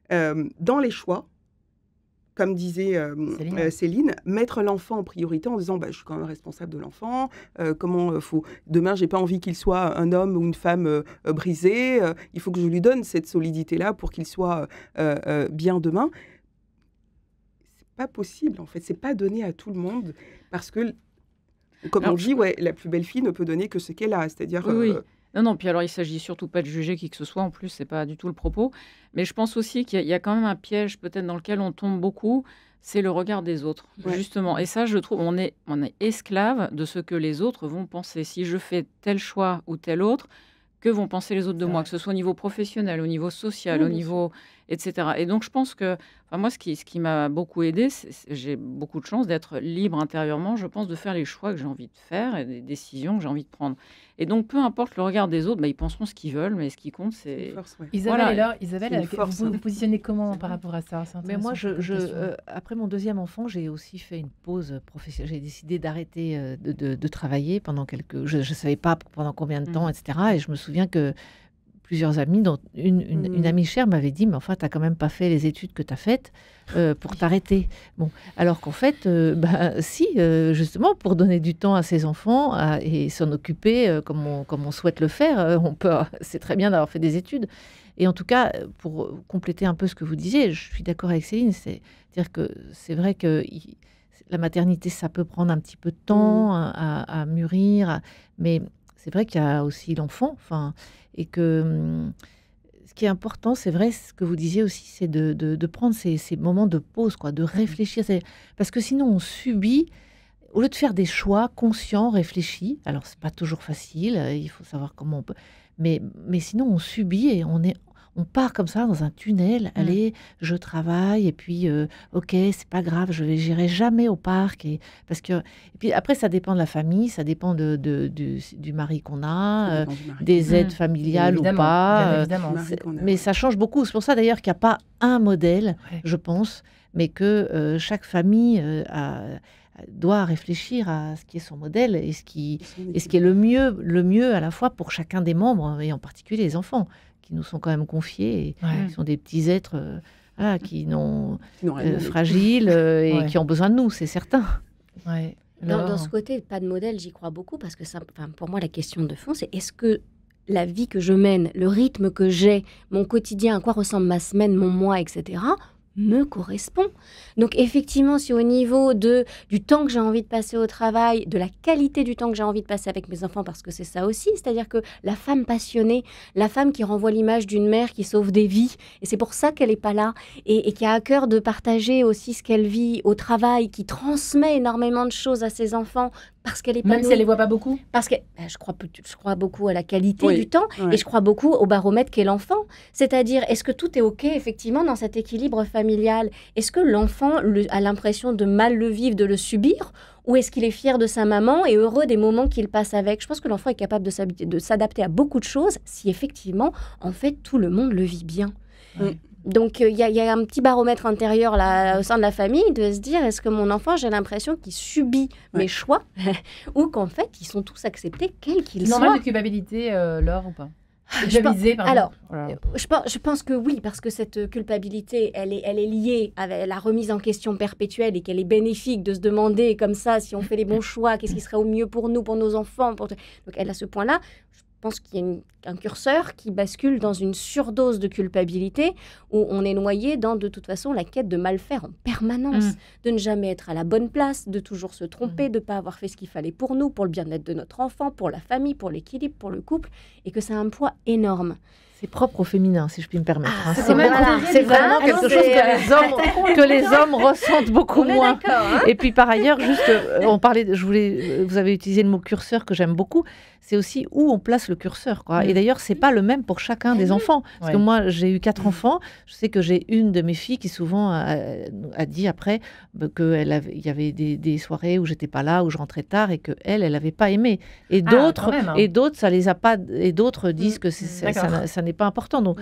dans les choix, comme disait Céline, mettre l'enfant en priorité en disant je suis quand même responsable de l'enfant, demain j'ai pas envie qu'il soit un homme ou une femme brisé, il faut que je lui donne cette solidité-là pour qu'il soit bien demain. C'est pas possible en fait, c'est pas donné à tout le monde parce que, comme on dit, la plus belle fille ne peut donner que ce qu'elle a, c'est-à-dire... Non, puis alors il s'agit surtout pas de juger qui que ce soit, en plus, c'est pas du tout le propos. Mais je pense aussi qu'il y a quand même un piège peut-être dans lequel on tombe beaucoup, c'est le regard des autres, Ouais. justement. Et ça, je trouve, on est esclave de ce que les autres vont penser. Si je fais tel choix ou tel autre, que vont penser les autres de C'est moi, vrai. que ce soit au niveau professionnel, au niveau social, Oui, au bien niveau, etc. Et donc, je pense que, enfin, moi, ce qui m'a beaucoup aidé, j'ai beaucoup de chance d'être libre intérieurement, je pense, de faire les choix que j'ai envie de faire et des décisions que j'ai envie de prendre. Et donc, peu importe le regard des autres, bah, ils penseront ce qu'ils veulent, mais ce qui compte, C'est une c'est... force, ouais. Isabelle, Voilà. alors, C'est Isabelle, une force, vous hein. vous positionnez comment C'est par vrai. rapport à ça? C'est Mais moi, intéressant comme question. après mon deuxième enfant, j'ai aussi fait une pause professionnelle. J'ai décidé d'arrêter de travailler pendant je ne savais pas pendant combien de temps, etc. Et je me souviens que plusieurs amis, dont une amie chère m'avait dit, mais enfin, tu n'as quand même pas fait les études que tu as faites pour t'arrêter. Bon, alors qu'en fait, si, justement, pour donner du temps à ses enfants et s'en occuper comme on souhaite le faire, c'est très bien d'avoir fait des études. Et en tout cas, pour compléter un peu ce que vous disiez, je suis d'accord avec Céline, c'est-à-dire que c'est vrai que la maternité, ça peut prendre un petit peu de temps à mûrir, mais c'est vrai qu'il y a aussi l'enfant, enfin, et que ce qui est important, c'est vrai, ce que vous disiez aussi, c'est de prendre ces moments de pause, quoi, de réfléchir. Parce que sinon, on subit, au lieu de faire des choix conscients, réfléchis. Alors, c'est pas toujours facile, il faut savoir comment on peut. Mais sinon, on subit et on part comme ça dans un tunnel. Allez, je travaille et puis, ok, c'est pas grave, j'irai jamais au parc. Et puis après, ça dépend de la famille, ça dépend du mari qu'on a, Ça dépend du mari. des aides familiales ou Évidemment, pas. bien évidemment. Du mari qu'on a, Mais ouais. ça change beaucoup. C'est pour ça d'ailleurs qu'il n'y a pas un modèle, Ouais. je pense, mais que chaque famille doit réfléchir à ce qui est son modèle et ce qui est le mieux à la fois pour chacun des membres, et en particulier les enfants, qui nous sont quand même confiés, et Ouais. qui sont des petits êtres voilà, qui n'ont Sinon, rien avec. fragiles et Ouais. qui ont besoin de nous, c'est certain. Ouais. Dans Laure. ce côté, pas de modèle, j'y crois beaucoup parce que pour moi, la question de fond, c'est est-ce que la vie que je mène, le rythme que j'ai, mon quotidien, à quoi ressemble ma semaine, mon mois, etc., me correspond. Donc effectivement, si au niveau du temps que j'ai envie de passer au travail, de la qualité du temps que j'ai envie de passer avec mes enfants, parce que c'est ça aussi, c'est-à-dire que la femme passionnée, la femme qui renvoie l'image d'une mère qui sauve des vies, et c'est pour ça qu'elle n'est pas là, et qui a à cœur de partager aussi ce qu'elle vit au travail, qui transmet énormément de choses à ses enfants, parce qu'elle est Même si elle les voit pas beaucoup. parce que je crois beaucoup à la qualité Oui, du temps ouais. et je crois beaucoup au baromètre qu'est l'enfant. C'est-à-dire, est-ce que tout est OK, effectivement, dans cet équilibre familial? Est-ce que l'enfant a l'impression de mal le vivre, de le subir? Ou est-ce qu'il est fier de sa maman et heureux des moments qu'il passe avec? Je pense que l'enfant est capable de s'adapter à beaucoup de choses si, effectivement, en fait, tout le monde le vit bien. Ouais. Donc, il y a un petit baromètre intérieur là, au sein de la famille de se dire, est-ce que mon enfant, j'ai l'impression qu'il subit mes choix ou qu'en fait, ils sont tous acceptés, quels qu'ils soient. Normal de culpabilité, Laure, ou pas? Je Culpabiliser, pardon. alors, Voilà. je pense que oui, parce que cette culpabilité, elle est liée avec la remise en question perpétuelle et qu'elle est bénéfique de se demander comme ça si on fait les bons choix, qu'est-ce qui serait au mieux pour nous, pour nos enfants. Donc elle a ce point-là. Je pense qu'il y a un curseur qui bascule dans une surdose de culpabilité où on est noyé dans, de toute façon, la quête de mal faire en permanence, de ne jamais être à la bonne place, de toujours se tromper, de ne pas avoir fait ce qu'il fallait pour nous, pour le bien-être de notre enfant, pour la famille, pour l'équilibre, pour le couple, et que ça a un poids énorme. C'est propre au féminin, si je puis me permettre. Ah, hein. c'est vraiment, voilà. c'est vraiment Ah, quelque non, chose c'est- que les hommes ressentent beaucoup On est moins. d'accord, hein. Et puis par ailleurs, juste, vous avez utilisé le mot curseur que j'aime beaucoup. C'est aussi où on place le curseur, quoi. Et d'ailleurs, c'est pas le même pour chacun des enfants. Parce que moi, j'ai eu 4 enfants. Je sais que j'ai une de mes filles qui souvent a dit après il y avait des soirées où j'étais pas là, où je rentrais tard, et que elle avait pas aimé. Et d'autres, quand même, hein. et d'autres, ça les a pas. Et d'autres disent que D'accord. ça n'est pas important. Donc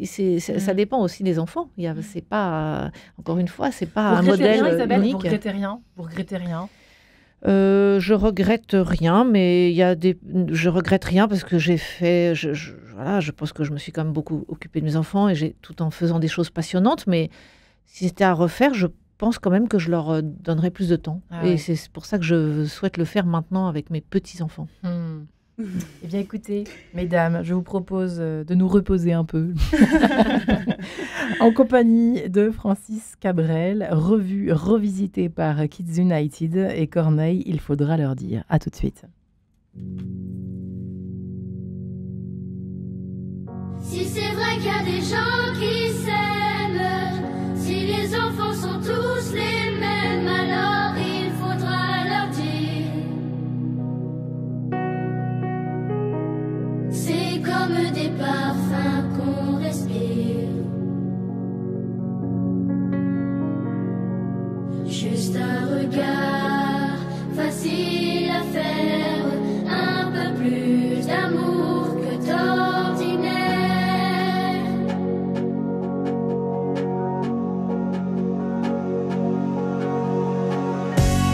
ça dépend aussi des enfants. C'est pas, encore une fois, c'est pas un Vous regrettez modèle rien, Isabelle, unique. Vous regrettez rien? Vous regrettez rien? Je regrette rien, mais je regrette rien parce que j'ai fait, voilà, je pense que je me suis quand même beaucoup occupée de mes enfants et tout en faisant des choses passionnantes. Mais si c'était à refaire, je pense quand même que je leur donnerais plus de temps. Ah Et ouais. c'est pour ça que je souhaite le faire maintenant avec mes petits enfants. Eh bien, écoutez, mesdames, je vous propose de nous reposer un peu. En compagnie de Francis Cabrel, revisité par Kids United et Corneille, il faudra leur dire. À tout de suite. Si c'est vrai qu'il y a des gens qui s'aiment, si les enfants sont tous les mêmes, alors il faudra leur dire. C'est comme des parfums qu'on respire. Juste un regard, facile à faire, un peu plus d'amour que d'ordinaire.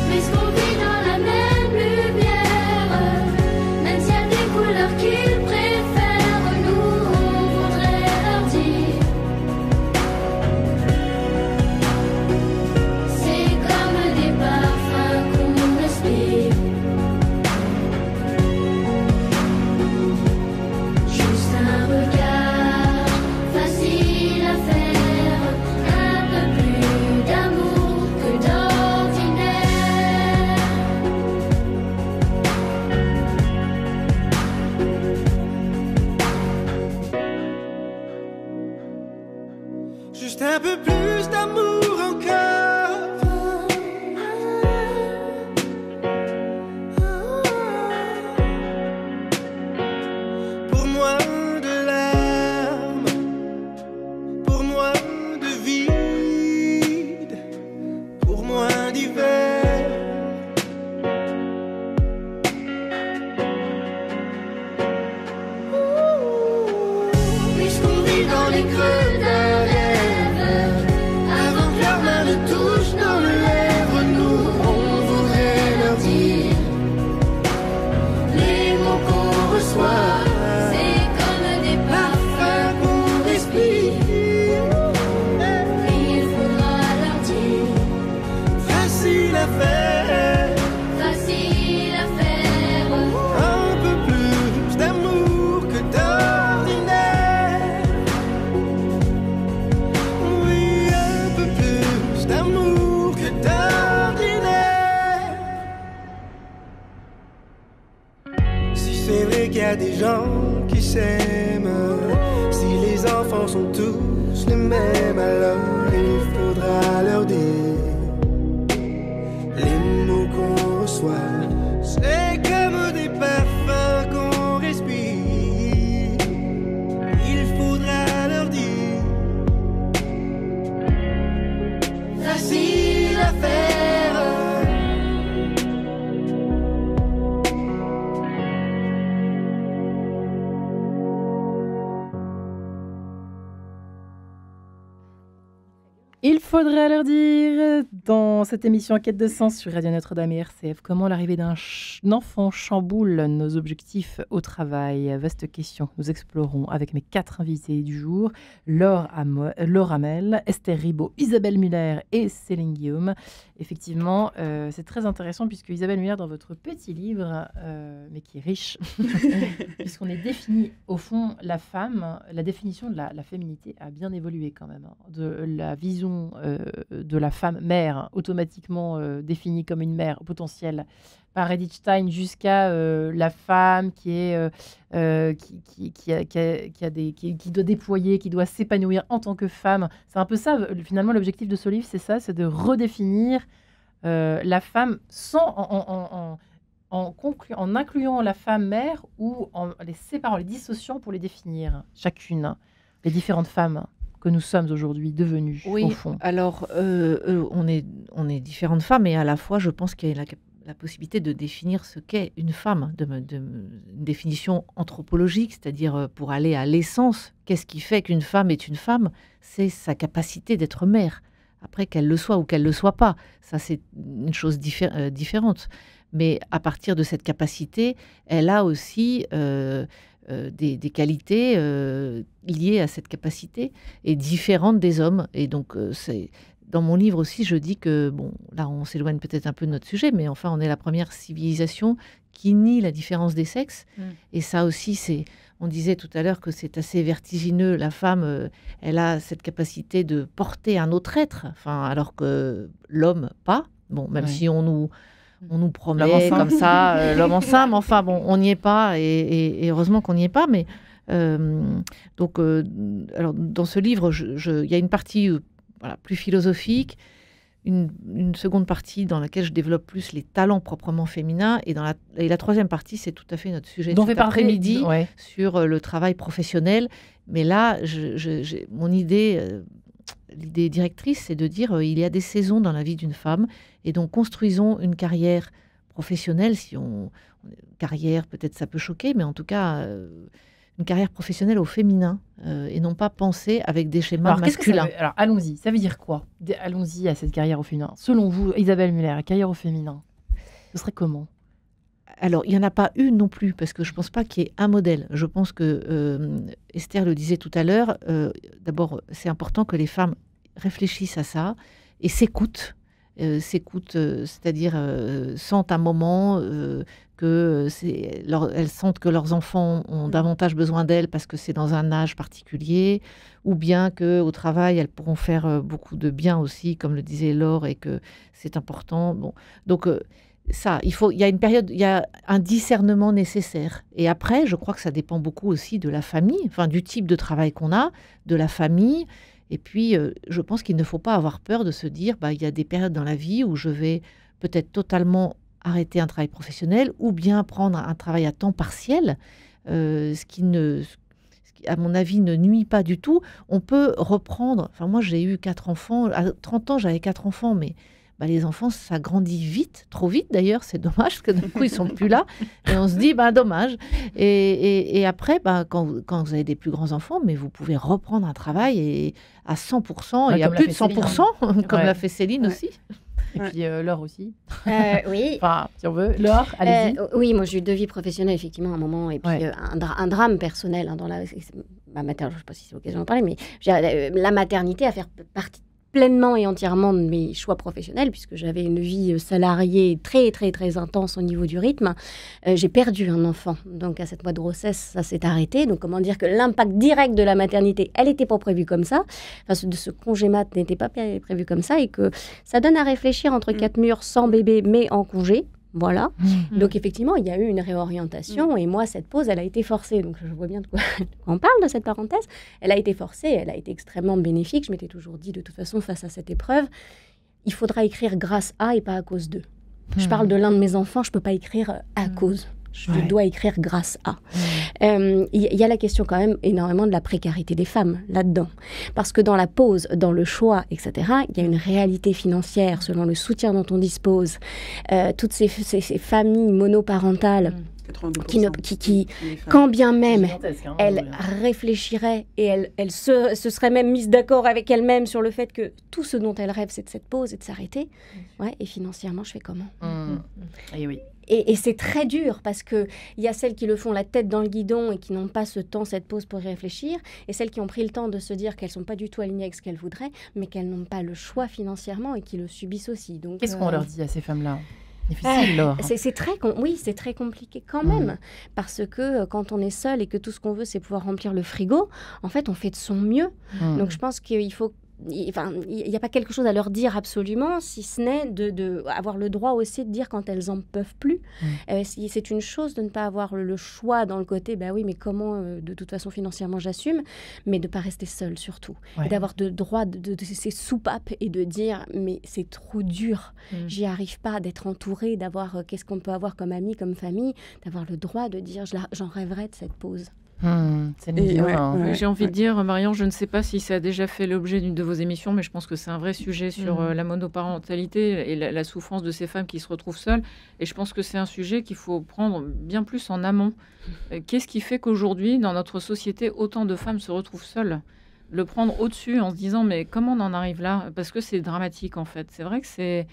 Puisqu'on vit dans la même lumière, même s'il y a des couleurs qu'ils préfèrent, nous on voudrait leur dire. C'est comme des parfums qu'on respire. Juste un regard, facile à faire, un peu plus d'amour que d'ordinaire. Juste un peu plus d'amour encore. Pour moins de larmes, pour moins de vide, pour moins d'hiver. Puisqu'on vit dans les creux d'un rêve, avant que leurs mains ne touchent nos lèvres, nous on voudrait leur dire les mots qu'on reçoit. C'est comme des Parfum qu'on respire, il faudra leur dire. facile à faire, Facile à faire, un peu plus d'amour que d'ordinaire. Oui, un peu plus d'amour que d'ordinaire. Si c'est vrai qu'il y a des gens qui s'aiment, si les enfants sont tous les mêmes, alors il faudra leur dire les mots qu'on reçoit. C'est comme des parfums qu'on respire. Il faudra leur dire facile à faire. Il faudrait leur dire, dans cette émission Enquête de sens sur Radio Notre-Dame et RCF, comment l'arrivée d'un enfant chamboule nos objectifs au travail. Vaste question, nous explorons avec mes 4 invités du jour, Laure Hamel, Esther Ribot, Isabelle Muller et Céline Guillaume. Effectivement, c'est très intéressant puisque Isabelle Muller, dans votre petit livre, mais qui est riche, puisqu'on est défini, au fond, la femme, la définition de la féminité a bien évolué quand même, hein, de la vision de la femme mère, automatiquement définie comme une mère potentielle par Edith Stein, jusqu'à la femme qui est qui doit déployer, qui doit s'épanouir en tant que femme. C'est un peu ça, finalement, l'objectif de ce livre, c'est ça, c'est de redéfinir la femme sans en incluant la femme mère ou en les séparant, les dissociant pour les définir, chacune, les différentes femmes que nous sommes aujourd'hui devenues, Oui, au fond. alors on est différentes femmes, et à la fois, je pense qu'il y a la possibilité de définir ce qu'est une femme, une définition anthropologique, c'est-à-dire pour aller à l'essence, qu'est-ce qui fait qu'une femme est une femme? C'est sa capacité d'être mère. Après, qu'elle le soit ou qu'elle ne le soit pas, ça c'est une chose différente. Mais à partir de cette capacité, elle a aussi des qualités liées à cette capacité et différentes des hommes. Et donc, dans mon livre aussi, je dis que, bon, là on s'éloigne peut-être un peu de notre sujet, mais enfin on est la première civilisation qui nie la différence des sexes. Et ça aussi, on disait tout à l'heure que c'est assez vertigineux. La femme, elle a cette capacité de porter un autre être, enfin, alors que l'homme, pas. Bon, même si on nous promet comme ça l'homme enceint, mais enfin bon, on n'y est pas, et heureusement qu'on n'y est pas, mais Alors, dans ce livre, il y a une partie plus philosophique, une seconde partie dans laquelle je développe plus les talents proprement féminins, et la troisième partie, c'est tout à fait notre sujet de cet après-midi sur le travail professionnel. Mais là, mon idée, l'idée directrice, c'est de dire il y a des saisons dans la vie d'une femme, et donc construisons une carrière professionnelle. Carrière, peut-être ça peut choquer, mais en tout cas, une carrière professionnelle au féminin, et non pas penser avec des schémas masculins. Alors, allons-y. Ça veut dire quoi? Allons-y à cette carrière au féminin. Selon vous, Isabelle Muller, la carrière au féminin, ce serait comment? Alors, il n'y en a pas une non plus, parce que je ne pense pas qu'il y ait un modèle. Je pense que, Esther le disait tout à l'heure, d'abord, c'est important que les femmes réfléchissent à ça et s'écoutent. C'est-à-dire sentent un moment elles sentent que leurs enfants ont davantage besoin d'elles parce que c'est dans un âge particulier, ou bien qu'au travail, elles pourront faire beaucoup de bien aussi, comme le disait Laure, et que c'est important. Bon. Donc, il y a une période, il y a un discernement nécessaire. Et après, je crois que ça dépend beaucoup aussi de la famille, enfin du type de travail qu'on a, de la famille. Et puis, je pense qu'il ne faut pas avoir peur de se dire, il y a des périodes dans la vie où je vais peut-être totalement arrêter un travail professionnel, ou bien prendre un travail à temps partiel, ce qui, à mon avis, ne nuit pas du tout. On peut reprendre. Enfin, moi, j'ai eu 4 enfants. À 30 ans, j'avais 4 enfants, mais les enfants, ça grandit vite, trop vite d'ailleurs, c'est dommage, parce que du coup, ils ne sont plus là. Et on se dit, dommage. Et après, quand vous avez des plus grands enfants, mais vous pouvez reprendre un travail à 100%, et à plus de 100%, comme l'a fait Céline aussi. Et puis Laure aussi. Oui. Enfin, si on veut. Laure, allez-y. Oui, moi j'ai eu 2 vies professionnelles, effectivement, à un moment, et puis un drame personnel dans ma maternité. Je ne sais pas si c'est l'occasion d'en parler, mais la maternité a fait partie pleinement et entièrement de mes choix professionnels, puisque j'avais une vie salariée très, très, très intense au niveau du rythme. J'ai perdu un enfant. Donc, à 7 mois de grossesse, ça s'est arrêté. Donc, comment dire que l'impact direct de la maternité, elle n'était pas prévue comme ça. Enfin, de ce congé mat n'était pas prévu comme ça, et que ça donne à réfléchir entre 4 murs, sans bébé, mais en congé. Voilà. Donc, effectivement, il y a eu une réorientation, et moi, cette pause, elle a été forcée. Donc, je vois bien de quoi on parle de cette parenthèse. Elle a été forcée, elle a été extrêmement bénéfique. Je m'étais toujours dit, de toute façon, face à cette épreuve, il faudra écrire grâce à et pas à cause d'eux. Je parle de l'un de mes enfants, je ne peux pas écrire à cause. Je dois écrire grâce à. Il y a la question quand même énormément de la précarité des femmes là-dedans. Parce que dans la pause, dans le choix, etc., il y a une réalité financière selon le soutien dont on dispose. Toutes ces familles monoparentales qui quand bien même elles réfléchiraient et elles se seraient même mises d'accord avec elles-mêmes sur le fait que tout ce dont elles rêvent, c'est de cette pause et de s'arrêter. Et financièrement, je fais comment? Et oui. Et c'est très dur parce qu'il y a celles qui le font la tête dans le guidon et qui n'ont pas ce temps, cette pause pour y réfléchir, et celles qui ont pris le temps de se dire qu'elles ne sont pas du tout alignées avec ce qu'elles voudraient, mais qu'elles n'ont pas le choix financièrement et qui le subissent aussi. Donc, qu'est-ce qu'on leur dit à ces femmes-là? Difficile, Laure. C'est très compliqué quand même, parce que quand on est seul et que tout ce qu'on veut, c'est pouvoir remplir le frigo, en fait, on fait de son mieux. Donc, je pense qu'il faut... Enfin, il n'y a pas quelque chose à leur dire absolument, si ce n'est de avoir le droit aussi de dire quand elles en peuvent plus. C'est une chose de ne pas avoir le choix dans le côté, oui, mais comment, de toute façon, financièrement, j'assume, mais de ne pas rester seule, surtout. Et d'avoir le droit de ces soupapes et de dire, mais c'est trop dur, j'y arrive pas, d'être entourée, d'avoir, qu'est-ce qu'on peut avoir comme amis, comme famille, d'avoir le droit de dire, j'en rêverais de cette pause. J'ai envie de dire, Marion, je ne sais pas si ça a déjà fait l'objet d'une de vos émissions, mais je pense que c'est un vrai sujet sur la monoparentalité et la souffrance de ces femmes qui se retrouvent seules. Et je pense que c'est un sujet qu'il faut prendre bien plus en amont. Qu'est-ce qui fait qu'aujourd'hui, dans notre société, autant de femmes se retrouvent seules? Le prendre au-dessus en se disant, mais comment on en arrive là? Parce que c'est dramatique, en fait. C'est vrai que c'est...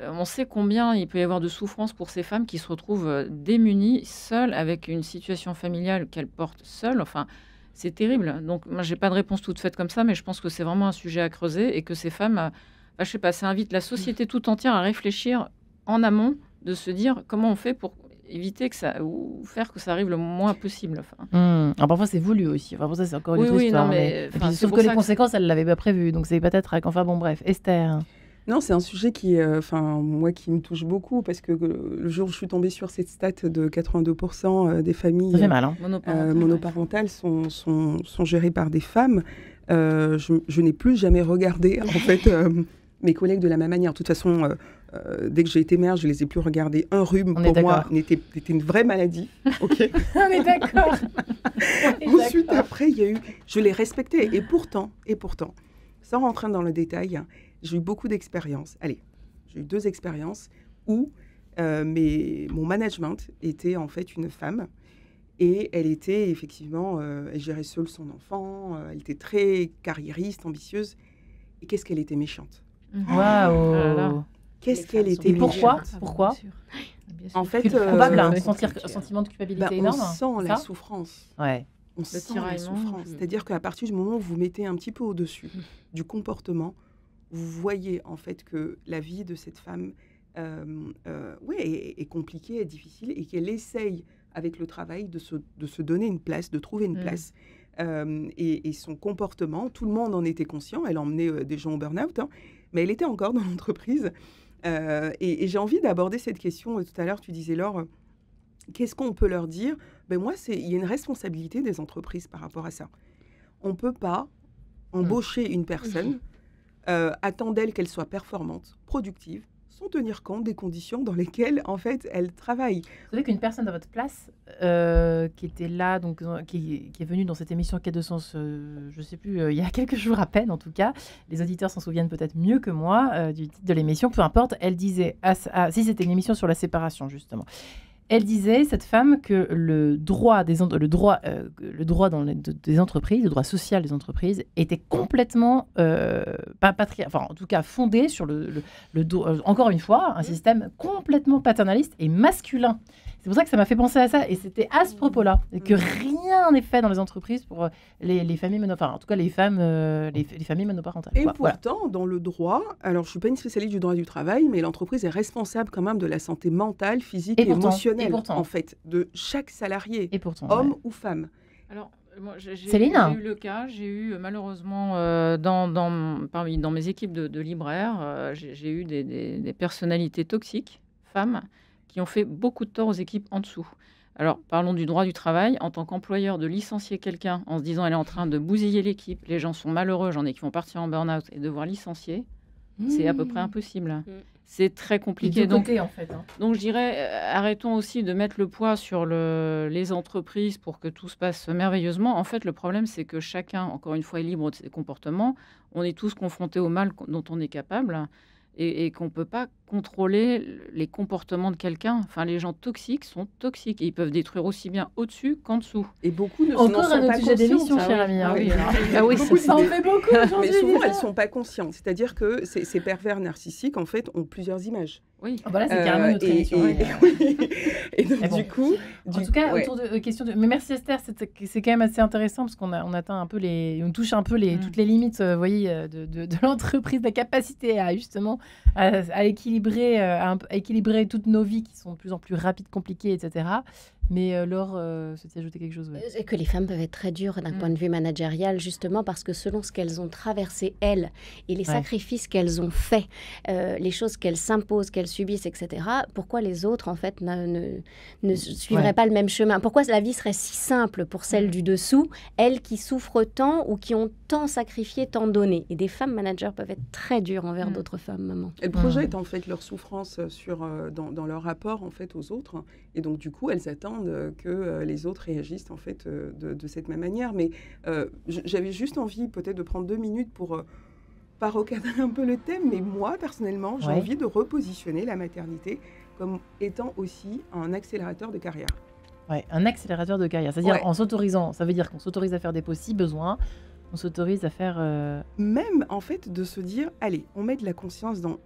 On sait combien il peut y avoir de souffrance pour ces femmes qui se retrouvent démunies, seules, avec une situation familiale qu'elles portent seules. Enfin, c'est terrible. Donc, moi, j'ai pas de réponse toute faite comme ça, mais je pense que c'est vraiment un sujet à creuser et que ces femmes, je sais pas, ça invite la société tout entière à réfléchir en amont, de se dire comment on fait pour éviter que ça, ou faire que ça arrive le moins possible. Alors parfois c'est voulu aussi. Enfin, pour ça c'est encore une autre histoire. Mais sauf que les conséquences, elle l'avait pas prévu. Donc c'est peut-être. Enfin bon, bref, Esther. Non, c'est un sujet qui, moi, qui me touche beaucoup parce que le jour où je suis tombée sur cette stat de 82% des familles Ça fait mal, hein. monoparentales sont gérées par des femmes, je n'ai plus jamais regardé, en fait, mes collègues de la même manière. De toute façon, dès que j'ai été mère, je les ai plus regardés. Un rhume, On est pour moi, d'accord. était une vraie maladie. Ok. On est d'accord. Ensuite, après, il y a eu... Je l'ai respecté. Et pourtant, sans rentrer dans le détail, j'ai eu beaucoup d'expériences. Allez, j'ai eu 2 expériences où mon management était en fait une femme. Et elle était effectivement... elle gérait seule son enfant. Elle était très carriériste, ambitieuse. Et qu'est-ce qu'elle était méchante. Waouh. Qu'est-ce qu'elle était Et pourquoi méchante. Pourquoi En fait, Probable, euh, un sentiment de culpabilité on énorme. sent la ça souffrance. Ouais. On sent la tiraillement. souffrance. C'est-à-dire qu'à partir du moment où vous mettez un petit peu au-dessus du comportement, vous voyez en fait que la vie de cette femme est compliquée, est difficile et qu'elle essaye avec le travail de se donner une place, de trouver une place. Et son comportement, tout le monde en était conscient. Elle emmenait des gens au burn-out, hein, mais elle était encore dans l'entreprise. Et j'ai envie d'aborder cette question. Tout à l'heure, tu disais, Laure, qu'est-ce qu'on peut leur dire? Moi, il y a une responsabilité des entreprises par rapport à ça. On ne peut pas embaucher une personne, attendre d'elle qu'elle soit performante, productive, sans tenir compte des conditions dans lesquelles, en fait, elle travaille. Vous savez qu'une personne à votre place, qui était là, donc, qui est venue dans cette émission Quai de Sens, je ne sais plus, il y a quelques jours à peine en tout cas, les auditeurs s'en souviennent peut-être mieux que moi du titre de l'émission, peu importe, elle disait, si c'était une émission sur la séparation justement, elle disait, cette femme, que le droit des entreprises, le droit social des entreprises, était complètement, en tout cas fondé sur encore une fois, un système complètement paternaliste et masculin. C'est pour ça que ça m'a fait penser à ça. Et c'était à ce propos-là que rien n'est fait dans les entreprises pour les familles monoparentales. En tout cas, les familles monoparentales. Et Voilà. pourtant, dans le droit, alors je ne suis pas une spécialiste du droit du travail, mais l'entreprise est responsable quand même de la santé mentale, physique et émotionnelle, en fait, de chaque salarié, Et pourtant, homme ou femme. Alors, moi, Céline j'ai eu le cas, j'ai eu malheureusement dans mes équipes de libraires, j'ai eu des personnalités toxiques, femmes, qui ont fait beaucoup de tort aux équipes en dessous. Alors, parlons du droit du travail. En tant qu'employeur, de licencier quelqu'un en se disant elle est en train de bousiller l'équipe, les gens sont malheureux, j'en ai qui vont partir en burn-out et devoir licencier, c'est à peu près impossible. C'est très compliqué. en fait. Donc je dirais, arrêtons aussi de mettre le poids sur les entreprises pour que tout se passe merveilleusement. En fait, le problème, c'est que chacun, encore une fois, est libre de ses comportements. On est tous confrontés au mal dont on est capable et qu'on ne peut pas contrôler les comportements de quelqu'un. Enfin, les gens toxiques sont toxiques et ils peuvent détruire aussi bien au-dessus qu'en dessous. Et beaucoup ne Encore sont un pas autre sujet d'émission, conscientes. cher ami. Ah oui, Ça en fait beaucoup aujourd'hui. Mais souvent, elles ne sont pas conscientes. C'est-à-dire que ces pervers narcissiques, en fait, ont plusieurs images. Oui. Voilà, c'est carrément notre émission. Et donc, Mais bon. du coup... En tout cas, autour de questions de... Mais merci Esther, c'est quand même assez intéressant parce qu'on atteint un peu on touche un peu toutes les limites, vous voyez, de l'entreprise, la capacité à justement à équilibrer toutes nos vies qui sont de plus en plus rapides, compliquées, etc. Mais Laure, souhaitais ajouter quelque chose? Et que les femmes peuvent être très dures d'un point de vue managérial, justement parce que selon ce qu'elles ont traversé, elles, et les sacrifices qu'elles ont faits, les choses qu'elles s'imposent, qu'elles subissent, etc., pourquoi les autres, en fait, ne suivraient pas le même chemin? Pourquoi la vie serait si simple pour celles du dessous, elles qui souffrent tant ou qui ont tant sacrifié, tant donné? Et des femmes managers peuvent être très dures envers d'autres femmes, maman. Elles projettent, en fait, leur souffrance dans leur rapport, en fait, aux autres. Et donc, du coup, elles attendent que les autres réagissent en fait de cette même manière. Mais j'avais juste envie peut-être de prendre 2 minutes pour pas recadrer un peu le thème, mais moi personnellement j'ai envie de repositionner la maternité comme étant aussi un accélérateur de carrière. Ouais, un accélérateur de carrière, c'est-à-dire en s'autorisant, ça veut dire qu'on s'autorise à faire des pauses si besoin, on s'autorise à faire... Même en fait de se dire, allez, on met de la conscience dans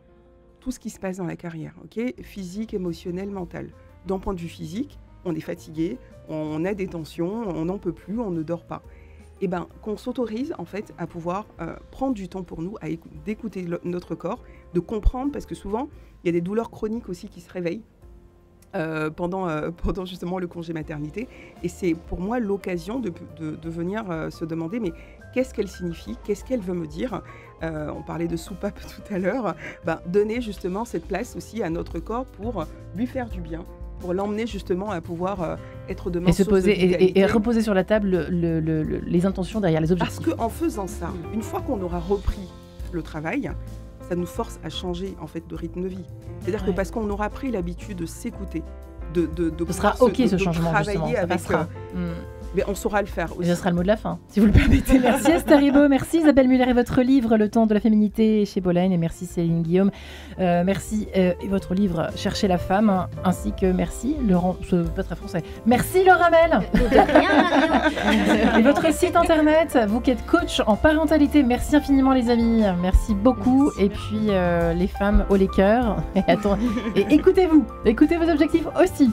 tout ce qui se passe dans la carrière, ok, physique, émotionnel, mental. D'un point de vue physique, on est fatigué, on a des tensions, on n'en peut plus, on ne dort pas. Et bien, qu'on s'autorise en fait à pouvoir prendre du temps pour nous, d'écouter notre corps, de comprendre, parce que souvent, il y a des douleurs chroniques aussi qui se réveillent pendant justement le congé maternité. Et c'est pour moi l'occasion de venir se demander, mais qu'est-ce qu'elle signifie, qu'est-ce qu'elle veut me dire. On parlait de soupape tout à l'heure. Donner justement cette place aussi à notre corps pour lui faire du bien, pour l'emmener justement à pouvoir être demain Et se source de poser vitalité. et reposer sur la table les intentions derrière les Parce objectifs. qu'en faisant ça, une fois qu'on aura repris le travail, ça nous force à changer en fait de rythme de vie. C'est-à-dire que Ouais. parce qu'on aura pris l'habitude de s'écouter, Ce sera pouvoir ok ce de changement justement, travailler ça avec, passera. mais on saura le faire Et aussi. ce sera le mot de la fin, si vous le permettez. Merci Esther Ribaud, merci Isabelle Muller et votre livre Le temps de la féminité chez Bollène, et merci Céline Guillaume. Merci et votre livre Chercher la femme, hein, ainsi que merci Laurent, c'est pas très français. Merci Laura Mel. De rien. Et votre site internet, vous qui êtes coach en parentalité, merci infiniment les amis, merci beaucoup. Et puis les femmes, haut les cœurs, et écoutez-vous, écoutez vos objectifs aussi.